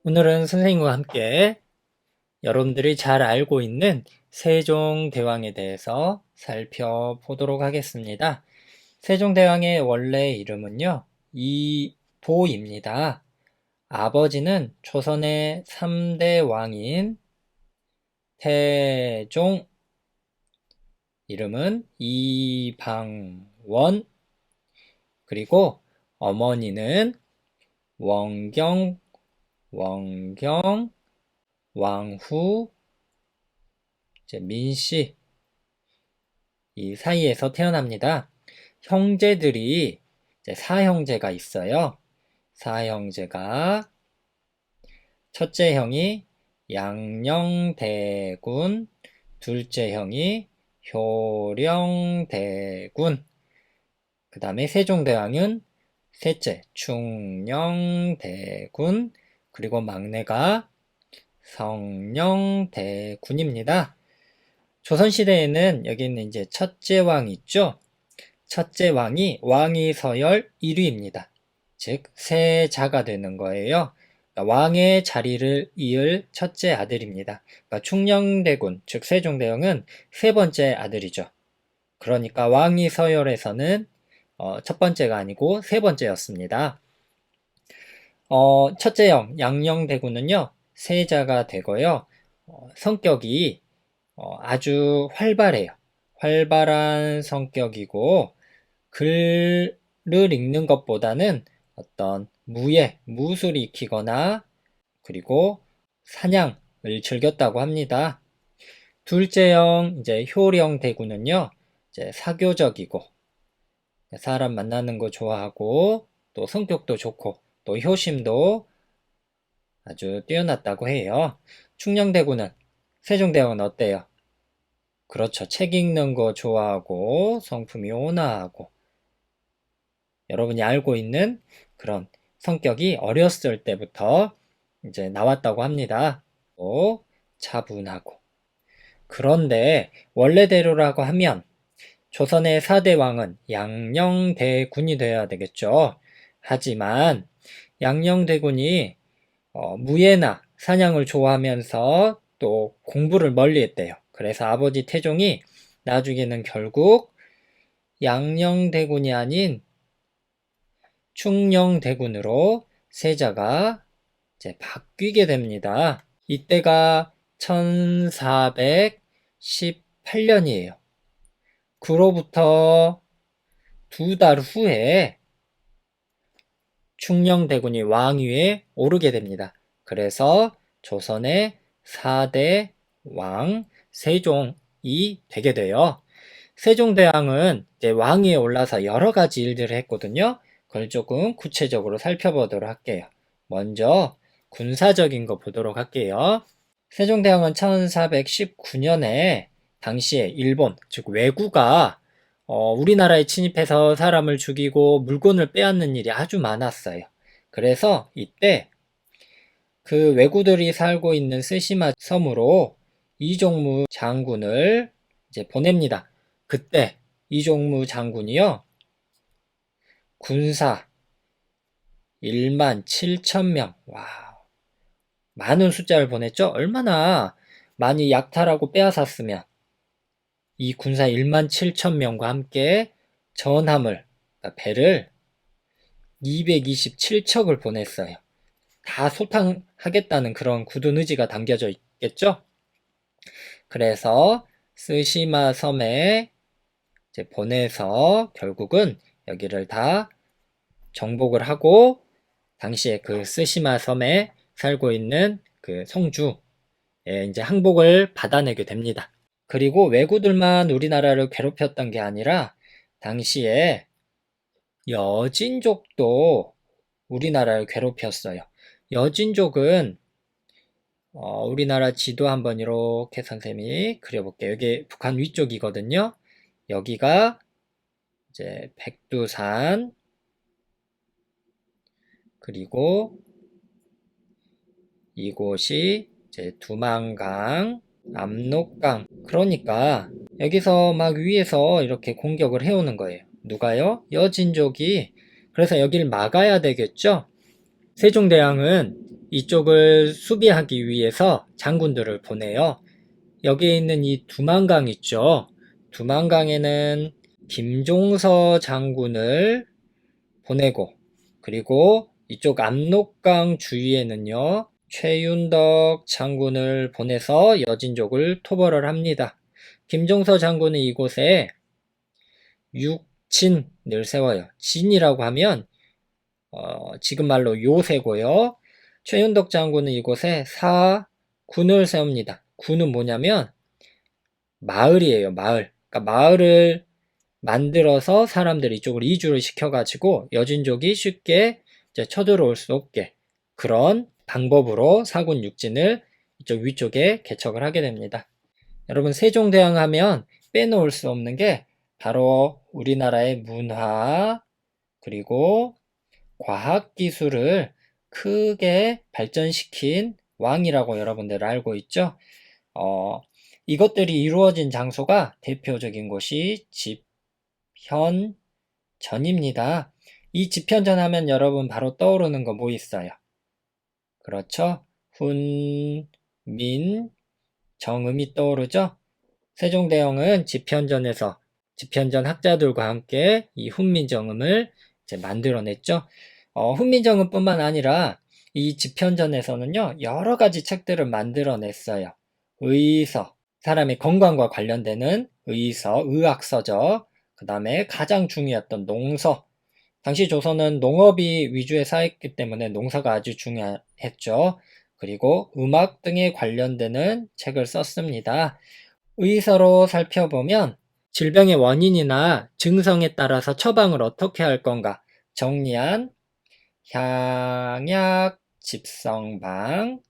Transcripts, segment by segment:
오늘은 선생님과 함께 여러분들이 잘 알고 있는 세종대왕에 대해서 살펴보도록 하겠습니다. 세종대왕의 원래 이름은요, 이보입니다. 아버지는 조선의 3대 왕인 태종, 이름은 이방원, 그리고 어머니는 원경, 왕후, 민씨, 이 사이에서 태어납니다. 형제들이 사형제가 있어요. 사형제가 첫째 형이 양녕대군, 둘째 형이 효령대군, 그 다음에 세종대왕은 셋째 충녕대군, 그리고 막내가 성녕대군입니다. 조선시대에는 여기는 이제 첫째 왕 있죠? 첫째 왕이 왕위서열 1위입니다. 즉, 세자가 되는 거예요. 그러니까 왕의 자리를 이을 첫째 아들입니다. 그러니까 충녕대군, 즉 세종대왕은 세 번째 아들이죠. 그러니까 왕위서열에서는 첫 번째가 아니고 세 번째였습니다. 첫째 형, 양녕대군은요, 세자가 되고요. 성격이 아주 활발해요. 활발한 성격이고, 글을 읽는 것보다는 어떤 무술 익히거나, 그리고 사냥을 즐겼다고 합니다. 둘째 형, 이제 효령 대군은요, 이제 사교적이고, 사람 만나는 거 좋아하고, 또 성격도 좋고, 또 효심도 아주 뛰어났다고 해요. 충녕대군은, 세종대왕은 어때요? 그렇죠. 책 읽는 거 좋아하고 성품이 온화하고 여러분이 알고 있는 그런 성격이 어렸을 때부터 이제 나왔다고 합니다. 또 차분하고. 그런데 원래대로라고 하면 조선의 4대 왕은 양녕대군이 되어야 되겠죠. 하지만 양녕대군이 무예나 사냥을 좋아하면서 또 공부를 멀리했대요. 그래서 아버지 태종이 나중에는 결국 양녕대군이 아닌 충녕대군으로 세자가 이제 바뀌게 됩니다. 이때가 1418년이에요. 그로부터 2달 후에 충녕대군이 왕위에 오르게 됩니다. 그래서 조선의 4대 왕 세종이 되게 돼요. 세종대왕은 이제 왕위에 올라서 여러 가지 일들을 했거든요. 그걸 조금 구체적으로 살펴보도록 할게요. 먼저 군사적인 거 보도록 할게요. 세종대왕은 1419년에 당시에 일본, 즉 왜구가 우리나라에 침입해서 사람을 죽이고 물건을 빼앗는 일이 아주 많았어요. 그래서 이때 그 왜구들이 살고 있는 스시마 섬으로 이종무 장군을 이제 보냅니다. 그때 이종무 장군이요, 군사 1만 7천 명, 와, 많은 숫자를 보냈죠? 얼마나 많이 약탈하고 빼앗았으면 이 군사 1만 7천 명과 함께 전함을, 그러니까 배를 227척을 보냈어요. 다 소탕하겠다는 그런 굳은 의지가 담겨져 있겠죠? 그래서 스시마 섬에 이제 보내서 결국은 여기를 다 정복을 하고 당시에 그 스시마 섬에 살고 있는 그 성주에 이제 항복을 받아내게 됩니다. 그리고 왜구들만 우리나라를 괴롭혔던 게 아니라 당시에 여진족도 우리나라를 괴롭혔어요. 여진족은 우리나라 지도 한번 이렇게 선생님이 그려볼게요. 여기 북한 위쪽이거든요. 여기가 이제 백두산, 그리고 이곳이 이제 두만강, 압록강. 그러니까 여기서 막 위에서 이렇게 공격을 해오는 거예요. 누가요? 여진족이. 그래서 여기를 막아야 되겠죠? 세종대왕은 이쪽을 수비하기 위해서 장군들을 보내요. 여기에 있는 이 두만강 있죠. 두만강에는 김종서 장군을 보내고, 그리고 이쪽 압록강 주위에는요, 최윤덕 장군을 보내서 여진족을 토벌을 합니다. 김종서 장군은 이곳에 육진을 세워요. 진이라고 하면 지금 말로 요새고요. 최윤덕 장군은 이곳에 사군을 세웁니다. 군은 뭐냐면 마을이에요. 마을. 그러니까 마을을 만들어서 사람들이 이쪽으로 이주를 시켜가지고 여진족이 쉽게 이제 쳐들어올 수 없게, 그런 방법으로 사군 육진을 이쪽 위쪽에 개척을 하게 됩니다. 여러분, 세종대왕 하면 빼놓을 수 없는 게 바로 우리나라의 문화, 그리고 과학기술을 크게 발전시킨 왕이라고 여러분들 알고 있죠? 이것들이 이루어진 장소가 대표적인 곳이 집현전입니다. 이 집현전 하면 여러분 바로 떠오르는 거 뭐 있어요? 그렇죠? 훈, 민, 정음이 떠오르죠? 세종대왕은 집현전에서 집현전 학자들과 함께 이 훈민정음을 이제 만들어냈죠. 훈민정음뿐만 아니라 이 집현전에서는요, 여러 가지 책들을 만들어냈어요. 의서, 사람의 건강과 관련되는 의서, 의학서적, 그 다음에 가장 중요했던 농서. 당시 조선은 농업이 위주의 사회였기 때문에 농사가 아주 중요했죠. 그리고 음악 등에 관련되는 책을 썼습니다. 의서로 살펴보면 질병의 원인이나 증상에 따라서 처방을 어떻게 할 건가 정리한 향약, 집성방,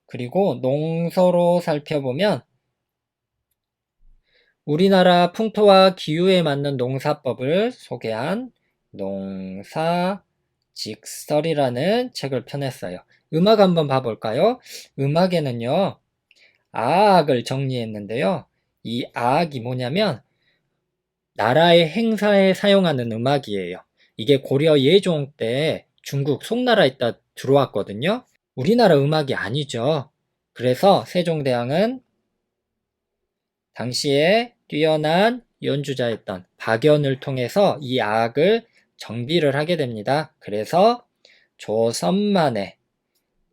그리고 농서로 살펴보면 우리나라 풍토와 기후에 맞는 농사법을 소개한 농사직설이라는 책을 펴냈어요. 음악 한번 봐볼까요? 음악에는요, 아악을 정리했는데요. 이 아악이 뭐냐면 나라의 행사에 사용하는 음악이에요. 이게 고려 예종 때 중국 송나라에 있다 들어왔거든요. 우리나라 음악이 아니죠. 그래서 세종대왕은 당시에 뛰어난 연주자였던 박연을 통해서 이 아악을 정비를 하게 됩니다. 그래서 조선만의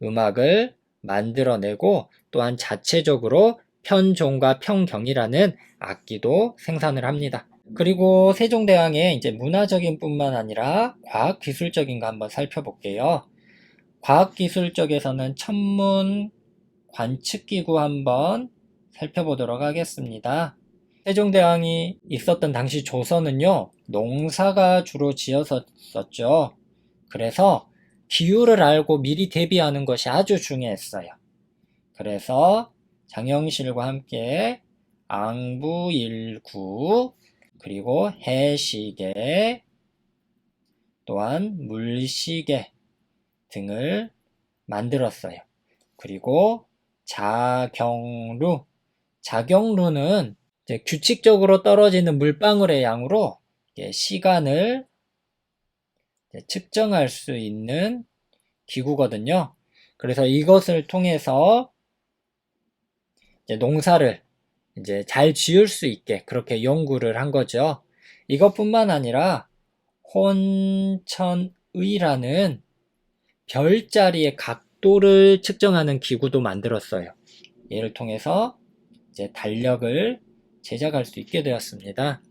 음악을 만들어내고 또한 자체적으로 편종과 편경이라는 악기도 생산을 합니다. 그리고 세종대왕의 이제 문화적인 뿐만 아니라 과학기술적인 거 한번 살펴볼게요. 과학기술적에서는 천문 관측기구 한번 살펴보도록 하겠습니다. 세종대왕이 있었던 당시 조선은요, 농사가 주로 지었었죠. 그래서 기후를 알고 미리 대비하는 것이 아주 중요했어요. 그래서 장영실과 함께 앙부일구, 그리고 해시계, 또한 물시계 등을 만들었어요. 그리고 자경루는 이제 규칙적으로 떨어지는 물방울의 양으로 시간을 측정할 수 있는 기구거든요. 그래서 이것을 통해서 이제 농사를 이제 잘 지을 수 있게 그렇게 연구를 한 거죠. 이것뿐만 아니라 혼천의라는 별자리의 각도를 측정하는 기구도 만들었어요. 얘를 통해서 이제 달력을 제작할 수 있게 되었습니다.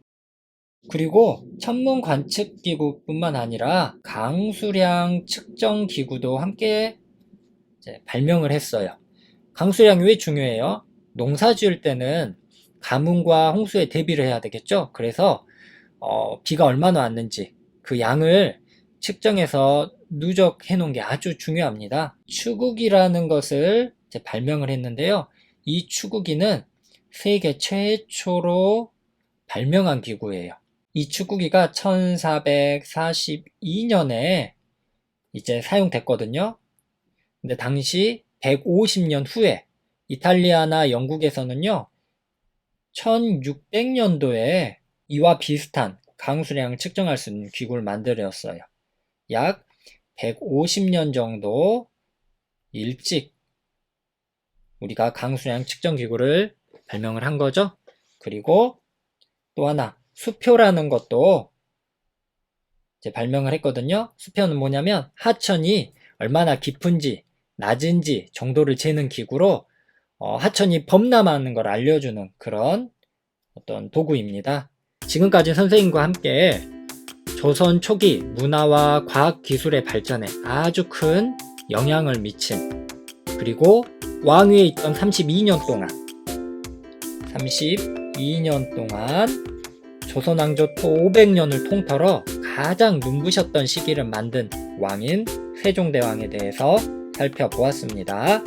그리고 천문 관측기구뿐만 아니라 강수량 측정 기구도 함께 이제 발명을 했어요. 강수량이 왜 중요해요? 농사 지을 때는 가뭄과 홍수에 대비를 해야 되겠죠. 그래서 비가 얼마나 왔는지 그 양을 측정해서 누적해 놓은 게 아주 중요합니다. 추구기라는 것을 이제 발명을 했는데요. 이 추구기는 세계 최초로 발명한 기구예요. 이 추구기가 1442년에 이제 사용됐거든요. 근데 당시 150년 후에 이탈리아나 영국에서는요, 1600년도에 이와 비슷한 강수량을 측정할 수 있는 기구를 만들었어요. 약 150년 정도 일찍 우리가 강수량 측정 기구를 발명을 한 거죠. 그리고 또 하나, 수표라는 것도 이제 발명을 했거든요. 수표는 뭐냐면 하천이 얼마나 깊은지 낮은지 정도를 재는 기구로 하천이 범람하는 걸 알려주는 그런 어떤 도구입니다. 지금까지 선생님과 함께 조선 초기 문화와 과학 기술의 발전에 아주 큰 영향을 미친, 그리고 왕위에 있던 32년 동안 조선 왕조 500년을 통틀어 가장 눈부셨던 시기를 만든 왕인 세종대왕에 대해서 살펴보았습니다.